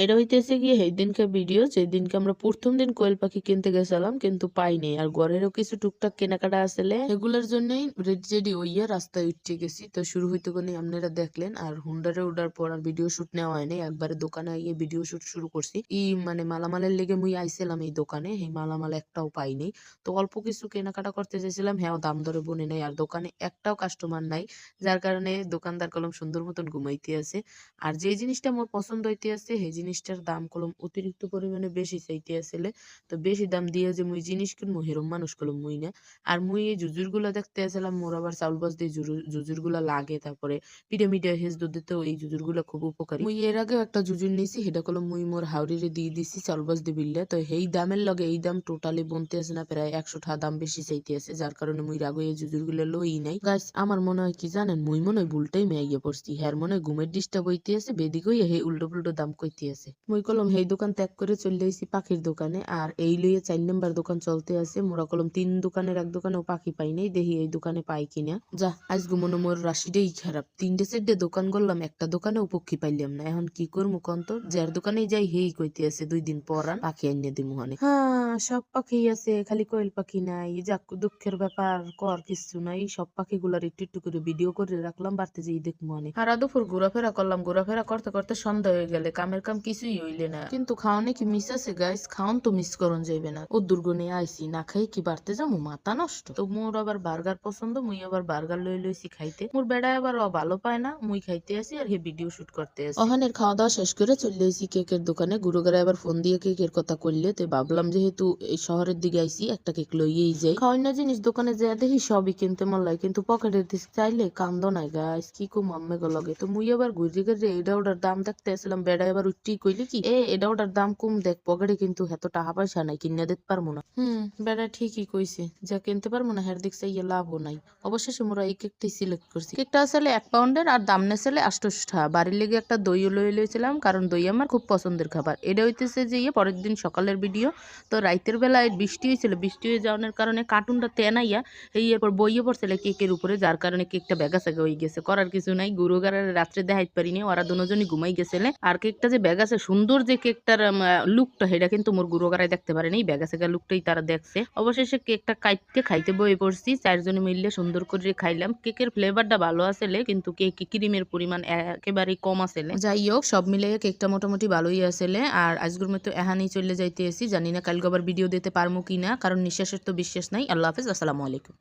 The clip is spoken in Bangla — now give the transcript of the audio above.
এটা হইতেছে গিয়ে সেই দিনকার ভিডিও যেদিনকে আমরা প্রথম দিন কোয়েল পাখি কিনতে গেছিলাম কিন্তু পাইনি। আর ঘরেরও কিছু টুকটাক কেনাকাটা আসলে এগুলোর জন্যই রেডি হইয়া রাস্তায় উঠে গেছি। তো শুরু হইতে কোনি আপনারা দেখলেন। আর হুন্ডারে উঠার পর আর ভিডিও শুট নেওয়া হয়নি, একবারে দোকানে গিয়ে ভিডিও শুট শুরু করছি। মানে মালামালের লেগে মুই আইছিলাম এই দোকানে, এই মালামাল একটাও পাইনি। তো অল্প কিছু কেনাকাটা করতে চাইছিলাম, হ্যাঁ দাম দরে বনে নাই। আর দোকানে একটাও কাস্টমার নাই, যার কারণে দোকানদার কলম সুন্দর মতন ঘুমাইতে আছে। আর যে জিনিসটা মোর পছন্দ হইতে আছে সেই জিনিসটার দাম কলম অতিরিক্ত পরিমাণে বেশি চাইতে আসলে। তো বেশি দাম দিয়ে যে মুই জিনিস কিনবো হেরম মানুষ কলম মুই না। আর মুই এই জুজুর গুলা দেখতে আসলাম, মোর আবার চাউল বাস দিয়ে জুজুর গুলা লাগে। তারপরে পিঠে মিঠে হেজ দুধেতেও এই জুজুর গুলা খুব উপকারী। মুই এর আগেও একটা জুজুর নিয়েছি, সেটা কলম মুই মোর হাওড়িরে দিয়ে দিছি চাউল বাস দিয়ে বিললে। তো এই দামের লগে এই দাম টোটালি বনতে আছে না, প্রায় 100 টাকা দাম বেশি চাইতে আছে, যার কারণে মুই রাগ হয়ে জুজুর গুলা লই নাই। গাইস আমার মনে হয় কি জানেন, মুই মনে হয় ভুলটাই মেয়ে পড়ছি। হ্যার মনে হয় ঘুমের ডিস্টার্ব হইতে আছে, বেদিক হইয়া হে উল্টো পুল্টো দাম কইতে আছে। মুই কলম সেই দোকান ত্যাগ করে চলে আইছি পাখির দোকানে। আর এই লইয়ে 4 নম্বর দোকান চলতে আছে। মোরা কলম 3 দোকানের এক দোকানেও পাখি পাই নাই, দেখি এই দোকানে পাই কিনা। যা আজ মনে মোর রাশিটাই খারাপ, 3টে 4টে দোকান করলাম, একটা দোকানেও পক্ষী পাইলাম না। এখন কি করবো কন্ত? যার দোকানেই যাই হেই কইতে আছে 2 দিন পর আর পাখি আনিয়ে দিমু হানে। হ্যাঁ সব পাখি আছে, খালি কোয়েল পাখি নাই। যাক দুঃখের ব্যাপার, কর কিছু নাই। সব পাখিগুলার একটু একটু করে ভিডিও করে রাখলাম, বাড়তে যেই দেখবো অনেক। সারা দুপুর ঘোরাফেরা করলাম, ঘোরাফেরা করতে করতে সন্ধ্যা হয়ে গেলে কামের কাম কিছুই হইলে না। কিন্তু খাওয়ানে কি মিস আছে গাইস? খাওন তো মিস করন যাইবে না। ও দুর্গুনে আইসি না খাই কি বাড়তে যাবো, মাথা নষ্ট। তো মোর আবার বার্গার পছন্দ, মুই আবার বার্গার লইছি খাইতে। মোর বেড়া আবার ভালো পায় না, মুই খাইতে আসি আর হে ভিডিও শুট করতে আসি। ওখানের খাওয়া দাওয়া শেষ করে চলে আসি কেকের দোকানে। গুরুগারে আবার ফোন দিয়ে কেকের কথা করলে, তো ভাবলাম যেহেতু এই শহরের দিকে আইসি একটা কেক লইয়েই যাই। খাওয়াই জিনিস দোকানে যা দেখি সবই কিনতে মন লাগে, কিন্তু পকেটের দিক চাইলে কান্দ নাই গাইস, কি কম আম্মে গো লগে। তো মুই আবার ঘুরে ঘুরে এটা ওটার দাম দেখতে আসলাম। বেড়া এবার উঠতেই কইলে কি এটা ওটার দাম কম দেখ, পকেটে কিন্তু এত টাকা পয়সা নাই, কিনে দিতে পারবো না। বেড়া ঠিকই কইছে, যা কিনতে পারবো না হের দিক চাইয়ে লাভও নাই। অবশেষে মোরা এই কেকটাই সিলেক্ট করছি। কেকটা আসলে 1 পাউন্ডের আর দাম নেছিল 800 টাকা। বাড়ির লেগে একটা দইও লইছিলাম, কারণ দই আমার খুব পছন্দের খাবার। এটা হইতেছে যে পরের দিন সকালের ভিডিও। তো রাইতের বেলায় বৃষ্টি হয়েছিল, বৃষ্টি হয়ে যাওয়ার কারণে কার্টুনটা তেনাইয়া এই এরপর বইয়ে পড়ছিল কেকের উপরে, যার কারণে কেকটা বেগা সেগা হয়ে গেছে। করার কিছু নাই, গুরুগারের রাত্রে দেখাইতে পারিনি, ওরা দুজনই ঘুমাই গেছিলে। আর কেকটা যে বেগাছে সুন্দর, যে কেকটার লুকটা সেটা কিন্তু মোর গুরুগারায় দেখতে পারেনি, বেগা সেগা লুকটাই তারা দেখছে। অবশেষে কেকটা কাইটতে খাইতে বয়ে পড়ছি, 4জনে মিললে সুন্দর করে খাইলাম। কেকের ফ্লেভারটা ভালো আসলে, কিন্তু কেক ক্রিমের পরিমাণ একেবারেই কম আসলে। যাই হোক সব মিলিয়ে কেকটা মোটামুটি ভালোই আসলে। আর আজকের মতো এহানি চলে যাইতে এসি, জানি না কালকে আবার ভিডিও দিতে পারবো কিনা, কারণ নিঃশ্বাসের তো বিশ্বাস নাই। আল্লাহ হাফেজ, আসসালামু আলাইকুম।